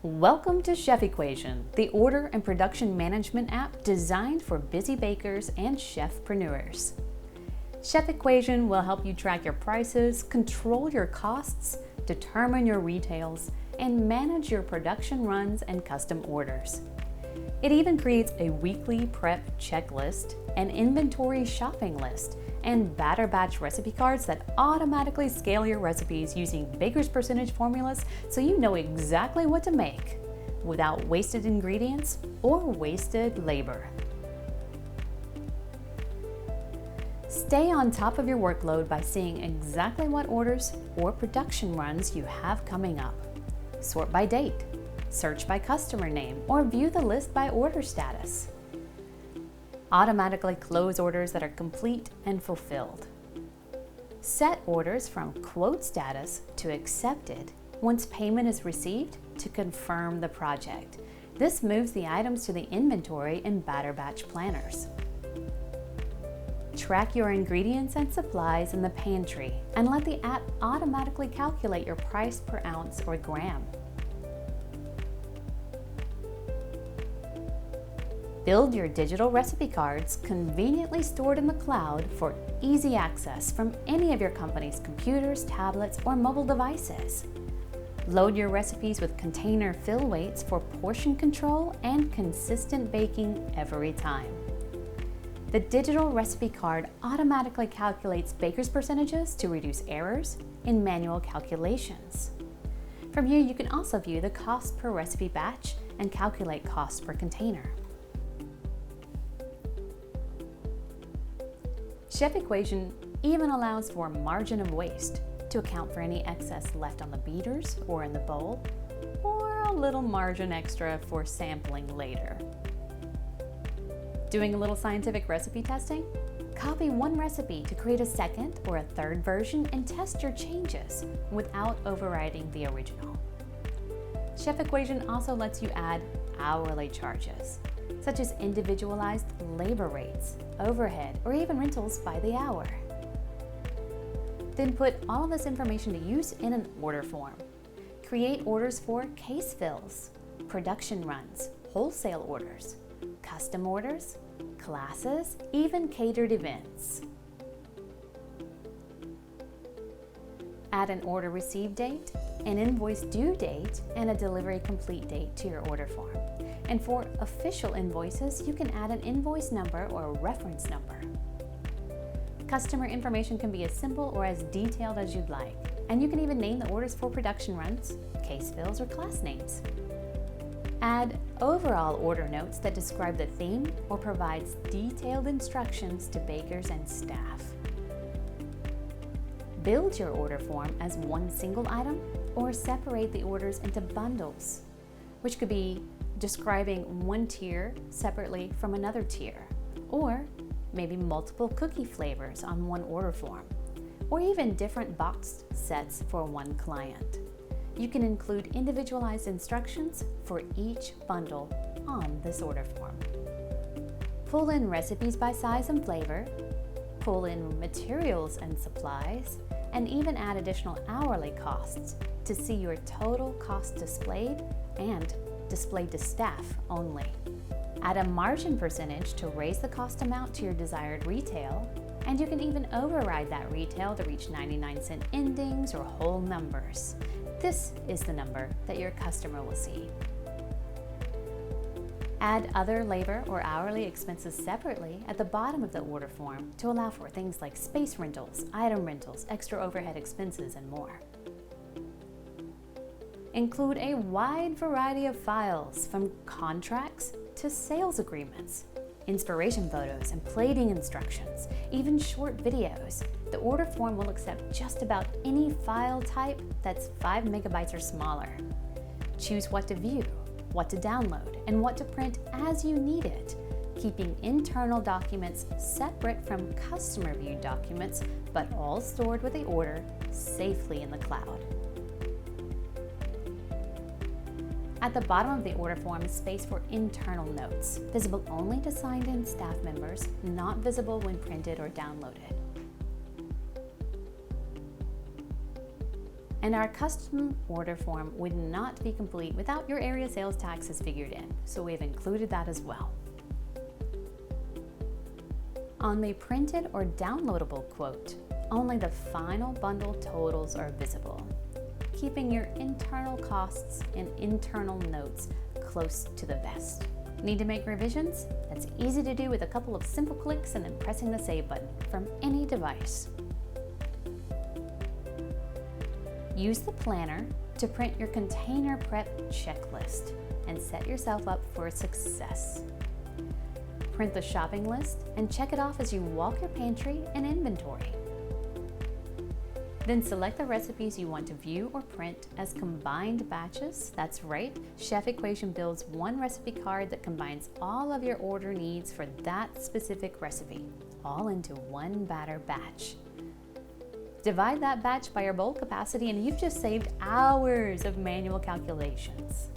Welcome to Chef Equation, the order and production management app designed for busy bakers and chefpreneurs. Chef Equation will help you track your prices, control your costs, determine your retails, and manage your production runs and custom orders. It even creates a weekly prep checklist, an inventory shopping list, and batter batch recipe cards that automatically scale your recipes using baker's percentage formulas so you know exactly what to make without wasted ingredients or wasted labor. Stay on top of your workload by seeing exactly what orders or production runs you have coming up. Sort by date, search by customer name, or view the list by order status. Automatically close orders that are complete and fulfilled. Set orders from quote status to accepted once payment is received to confirm the project. This moves the items to the inventory in batter batch planners. Track your ingredients and supplies in the pantry and let the app automatically calculate your price per ounce or gram. Build your digital recipe cards conveniently stored in the cloud for easy access from any of your company's computers, tablets, or mobile devices. Load your recipes with container fill weights for portion control and consistent baking every time. The digital recipe card automatically calculates baker's percentages to reduce errors in manual calculations. From here, you can also view the cost per recipe batch and calculate cost per container. Chef Equation even allows for margin of waste to account for any excess left on the beaters or in the bowl, or a little margin extra for sampling later. Doing a little scientific recipe testing? Copy one recipe to create a second or a third version and test your changes without overriding the original. Chef Equation also lets you add hourly charges, such as individualized labor rates, overhead, or even rentals by the hour. Then put all of this information to use in an order form. Create orders for case fills, production runs, wholesale orders, custom orders, classes, even catered events. Add an order receive date, an invoice due date, and a delivery complete date to your order form. And for official invoices, you can add an invoice number or a reference number. Customer information can be as simple or as detailed as you'd like, and you can even name the orders for production runs, case fills, or class names. Add overall order notes that describe the theme or provides detailed instructions to bakers and staff. Build your order form as one single item or separate the orders into bundles, which could be describing one tier separately from another tier, or maybe multiple cookie flavors on one order form, or even different boxed sets for one client. You can include individualized instructions for each bundle on this order form. Pull in recipes by size and flavor, pull in materials and supplies, and even add additional hourly costs to see your total cost displayed and displayed to staff only. Add a margin percentage to raise the cost amount to your desired retail, and you can even override that retail to reach 99-cent endings or whole numbers. This is the number that your customer will see. Add other labor or hourly expenses separately at the bottom of the order form to allow for things like space rentals, item rentals, extra overhead expenses, and more. Include a wide variety of files from contracts to sales agreements, inspiration photos and plating instructions, even short videos. The order form will accept just about any file type that's 5 megabytes or smaller. Choose what to view, what to download, and what to print as you need it, keeping internal documents separate from customer-viewed documents, but all stored with the order safely in the cloud. At the bottom of the order form is space for internal notes, visible only to signed-in staff members, not visible when printed or downloaded. And our custom order form would not be complete without your area sales taxes figured in, so we've included that as well. On the printed or downloadable quote, only the final bundle totals are visible, keeping your internal costs and internal notes close to the vest. Need to make revisions? That's easy to do with a couple of simple clicks and then pressing the save button from any device. Use the planner to print your container prep checklist and set yourself up for success. Print the shopping list and check it off as you walk your pantry and inventory. Then select the recipes you want to view or print as combined batches. That's right, Chef Equation builds one recipe card that combines all of your order needs for that specific recipe, all into one batter batch. Divide that batch by your bowl capacity and you've just saved hours of manual calculations.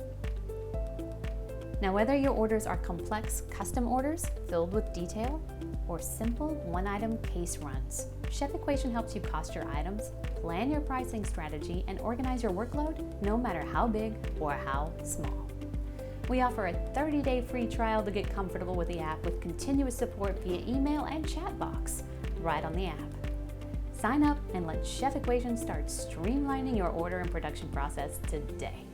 Now, whether your orders are complex custom orders filled with detail or simple one-item case runs, Chef Equation helps you cost your items, plan your pricing strategy, and organize your workload no matter how big or how small. We offer a 30-day free trial to get comfortable with the app with continuous support via email and chat box right on the app. Sign up and let Chef Equation start streamlining your order and production process today.